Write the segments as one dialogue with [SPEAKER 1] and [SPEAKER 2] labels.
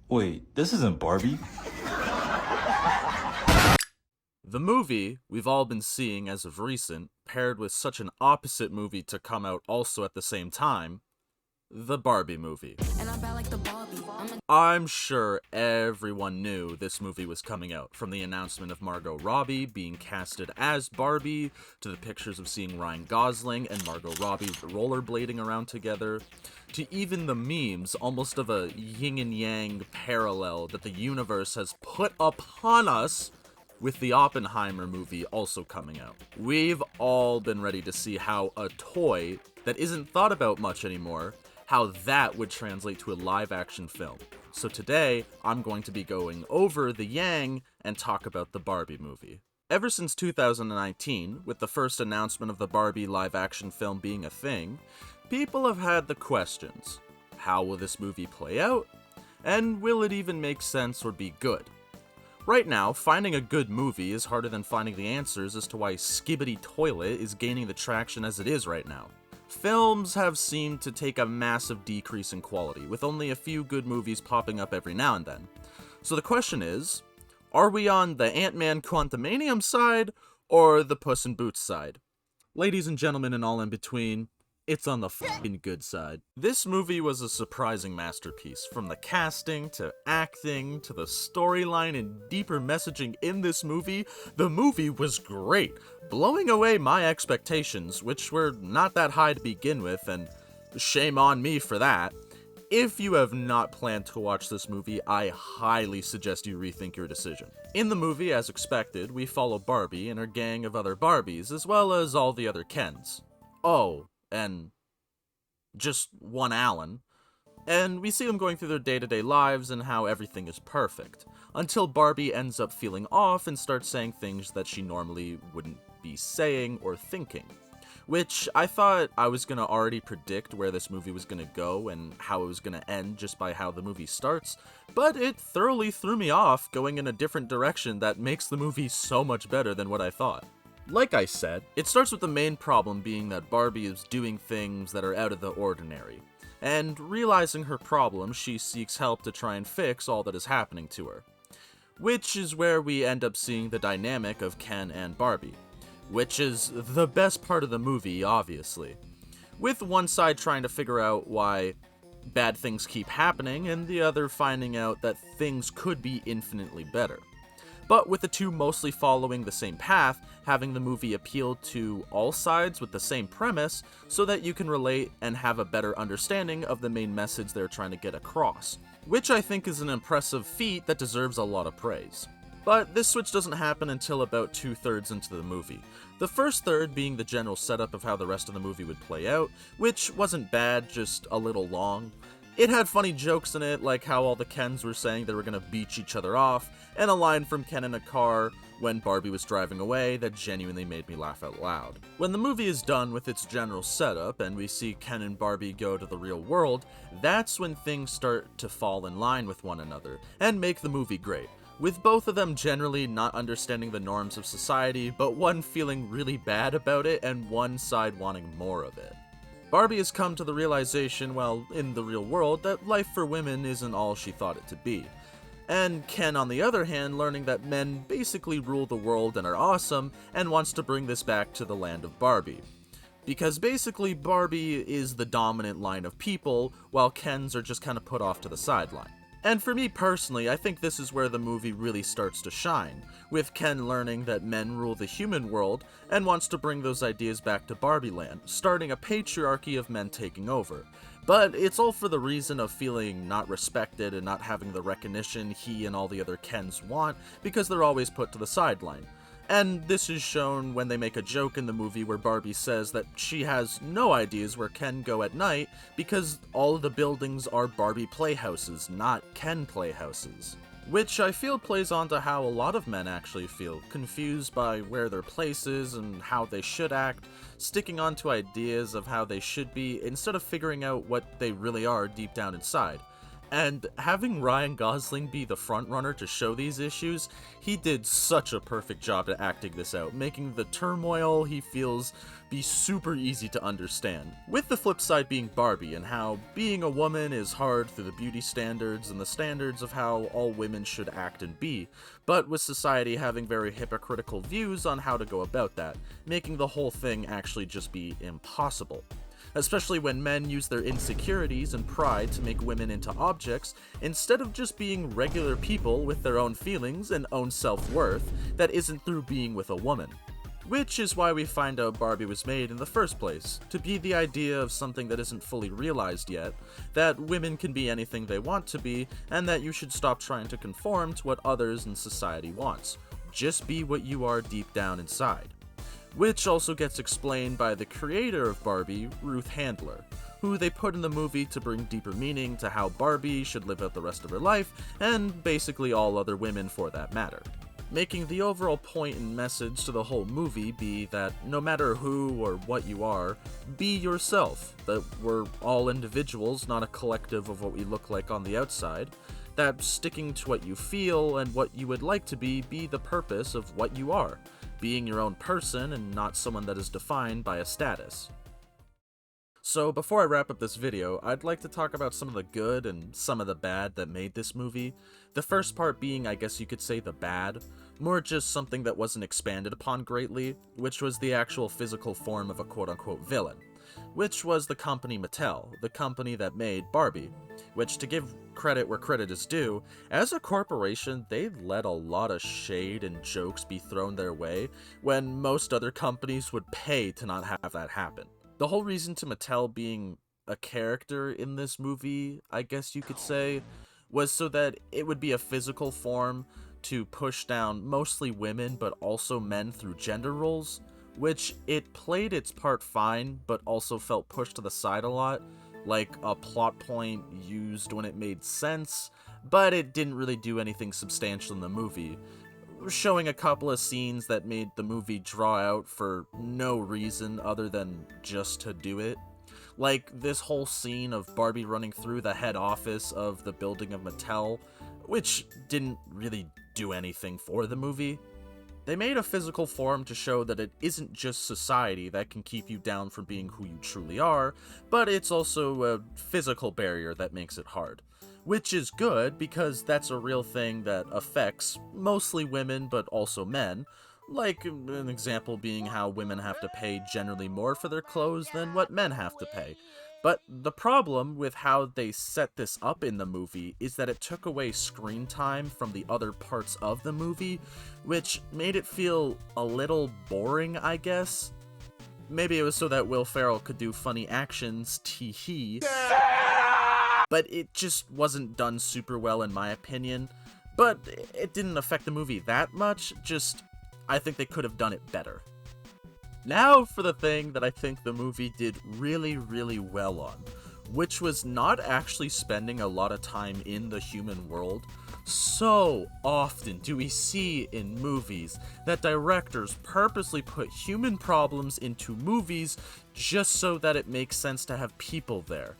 [SPEAKER 1] Wait, this isn't Barbie?
[SPEAKER 2] The movie we've all been seeing as of recent, paired with such an opposite movie to come out also at the same time, the Barbie movie. I'm sure everyone knew this movie was coming out, from the announcement of Margot Robbie being casted as Barbie, to the pictures of seeing Ryan Gosling and Margot Robbie rollerblading around together, to even the memes, almost of a yin and yang parallel that the universe has put upon us with the Oppenheimer movie also coming out. We've all been ready to see how a toy that isn't thought about much anymore, how that would translate to a live-action film. So today, I'm going to be going over the yang and talk about the Barbie movie. Ever since 2019, with the first announcement of the Barbie live-action film being a thing, people have had the questions. How will this movie play out? And will it even make sense or be good? Right now, finding a good movie is harder than finding the answers as to why Skibbity Toilet is gaining the traction as it is right now. Films have seemed to take a massive decrease in quality, with only a few good movies popping up every now and then. So the question is, are we on the Ant-Man Quantumanium side, or the Puss in Boots side? Ladies and gentlemen and all in between, it's on the f***ing good side. This movie was a surprising masterpiece, from the casting, to acting, to the storyline and deeper messaging in this movie. The movie was great, blowing away my expectations, which were not that high to begin with, and shame on me for that. If you have not planned to watch this movie, I highly suggest you rethink your decision. In the movie, as expected, we follow Barbie and her gang of other Barbies, as well as all the other Kens. Oh, and just one Alan, and we see them going through their day-to-day lives and how everything is perfect, until Barbie ends up feeling off and starts saying things that she normally wouldn't be saying or thinking. Which I thought I was gonna already predict where this movie was gonna go and how it was gonna end just by how the movie starts, but it thoroughly threw me off, going in a different direction that makes the movie so much better than what I thought. Like I said, it starts with the main problem being that Barbie is doing things that are out of the ordinary, and realizing her problem, she seeks help to try and fix all that is happening to her. Which is where we end up seeing the dynamic of Ken and Barbie, which is the best part of the movie, obviously. With one side trying to figure out why bad things keep happening, and the other finding out that things could be infinitely better. But with the two mostly following the same path, having the movie appeal to all sides with the same premise so that you can relate and have a better understanding of the main message they're trying to get across, which I think is an impressive feat that deserves a lot of praise. But this switch doesn't happen until about 2/3 into the movie, the first third being the general setup of how the rest of the movie would play out, which wasn't bad, just a little long. It had funny jokes in it, like how all the Kens were saying they were gonna beat each other off, and a line from Ken in a car when Barbie was driving away that genuinely made me laugh out loud. When the movie is done with its general setup and we see Ken and Barbie go to the real world, that's when things start to fall in line with one another, and make the movie great, with both of them generally not understanding the norms of society, but one feeling really bad about it and one side wanting more of it. Barbie has come to the realization, well, in the real world, that life for women isn't all she thought it to be. And Ken, on the other hand, learning that men basically rule the world and are awesome, and wants to bring this back to the land of Barbie. Because basically, Barbie is the dominant line of people, while Kens are just kind of put off to the sideline. And for me personally, I think this is where the movie really starts to shine, with Ken learning that men rule the human world and wants to bring those ideas back to Barbie Land, starting a patriarchy of men taking over. But it's all for the reason of feeling not respected and not having the recognition he and all the other Kens want, because they're always put to the sideline. And this is shown when they make a joke in the movie where Barbie says that she has no ideas where Ken go at night because all of the buildings are Barbie playhouses, not Ken playhouses. Which I feel plays onto how a lot of men actually feel, confused by where their place is and how they should act, sticking on to ideas of how they should be instead of figuring out what they really are deep down inside. And having Ryan Gosling be the frontrunner to show these issues, he did such a perfect job at acting this out, making the turmoil he feels be super easy to understand. With the flip side being Barbie, and how being a woman is hard through the beauty standards and the standards of how all women should act and be, but with society having very hypocritical views on how to go about that, making the whole thing actually just be impossible. Especially when men use their insecurities and pride to make women into objects, instead of just being regular people with their own feelings and own self-worth that isn't through being with a woman. Which is why we find out Barbie was made in the first place, to be the idea of something that isn't fully realized yet, that women can be anything they want to be, and that you should stop trying to conform to what others in society wants. Just be what you are deep down inside. Which also gets explained by the creator of Barbie, Ruth Handler, who they put in the movie to bring deeper meaning to how Barbie should live out the rest of her life, and basically all other women for that matter. Making the overall point and message to the whole movie be that no matter who or what you are, be yourself, that we're all individuals, not a collective of what we look like on the outside, that sticking to what you feel and what you would like to be the purpose of what you are. Being your own person and not someone that is defined by a status. So before I wrap up this video, I'd like to talk about some of the good and some of the bad that made this movie. The first part being, I guess you could say, the bad, more just something that wasn't expanded upon greatly, which was the actual physical form of a quote-unquote villain, which was the company Mattel, the company that made Barbie, which, to give credit where credit is due, as a corporation, they let a lot of shade and jokes be thrown their way when most other companies would pay to not have that happen. The whole reason to Mattel being a character in this movie, I guess you could say, was so that it would be a physical form to push down mostly women but also men through gender roles, which it played its part fine but also felt pushed to the side a lot, like a plot point used when it made sense, but it didn't really do anything substantial in the movie, showing a couple of scenes that made the movie draw out for no reason other than just to do it. Like this whole scene of Barbie running through the head office of the building of Mattel, which didn't really do anything for the movie. They made a physical form to show that it isn't just society that can keep you down from being who you truly are, but it's also a physical barrier that makes it hard. Which is good, because that's a real thing that affects mostly women but also men, like an example being how women have to pay generally more for their clothes than what men have to pay. But the problem with how they set this up in the movie is that it took away screen time from the other parts of the movie, which made it feel a little boring, I guess. Maybe it was so that Will Ferrell could do funny actions, tee-hee, but it just wasn't done super well in my opinion. But it didn't affect the movie that much, just I think they could have done it better. Now for the thing that I think the movie did really, really well on, which was not actually spending a lot of time in the human world. So often do we see in movies that directors purposely put human problems into movies just so that it makes sense to have people there.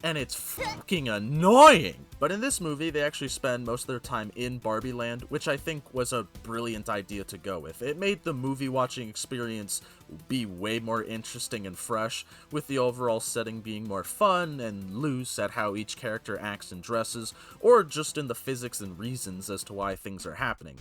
[SPEAKER 2] And it's fucking annoying! But in this movie, they actually spend most of their time in Barbie Land, which I think was a brilliant idea to go with. It made the movie watching experience be way more interesting and fresh, with the overall setting being more fun and loose at how each character acts and dresses, or just in the physics and reasons as to why things are happening.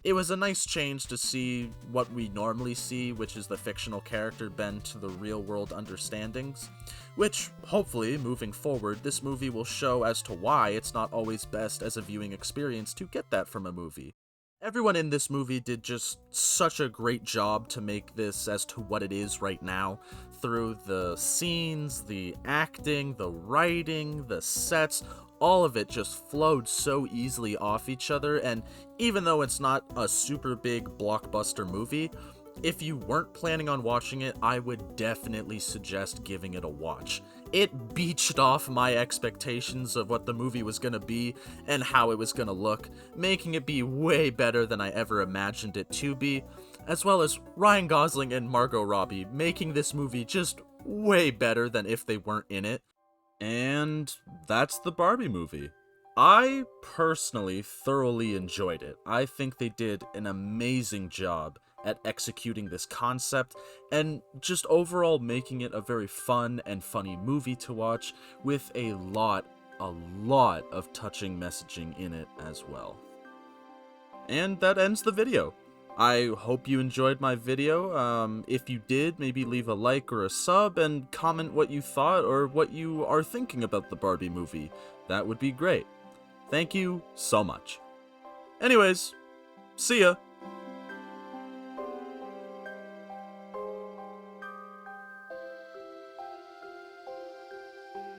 [SPEAKER 2] It was a nice change to see what we normally see, which is the fictional character bend to the real-world understandings, which, hopefully, moving forward, this movie will show as to why it's not always best as a viewing experience to get that from a movie. Everyone in this movie did just such a great job to make this as to what it is right now, through the scenes, the acting, the writing, the sets. All of it just flowed so easily off each other, and even though it's not a super big blockbuster movie, if you weren't planning on watching it, I would definitely suggest giving it a watch. It beached off my expectations of what the movie was gonna be and how it was gonna look, making it be way better than I ever imagined it to be, as well as Ryan Gosling and Margot Robbie making this movie just way better than if they weren't in it. And that's the Barbie movie. I personally thoroughly enjoyed it. I think they did an amazing job at executing this concept and just overall making it a very fun and funny movie to watch with a lot of touching messaging in it as well. And that ends the video. I hope you enjoyed my video. If you did, maybe leave a like or a sub and comment what you thought or what you are thinking about the Barbie movie. That would be great. Thank you so much. Anyways, see ya!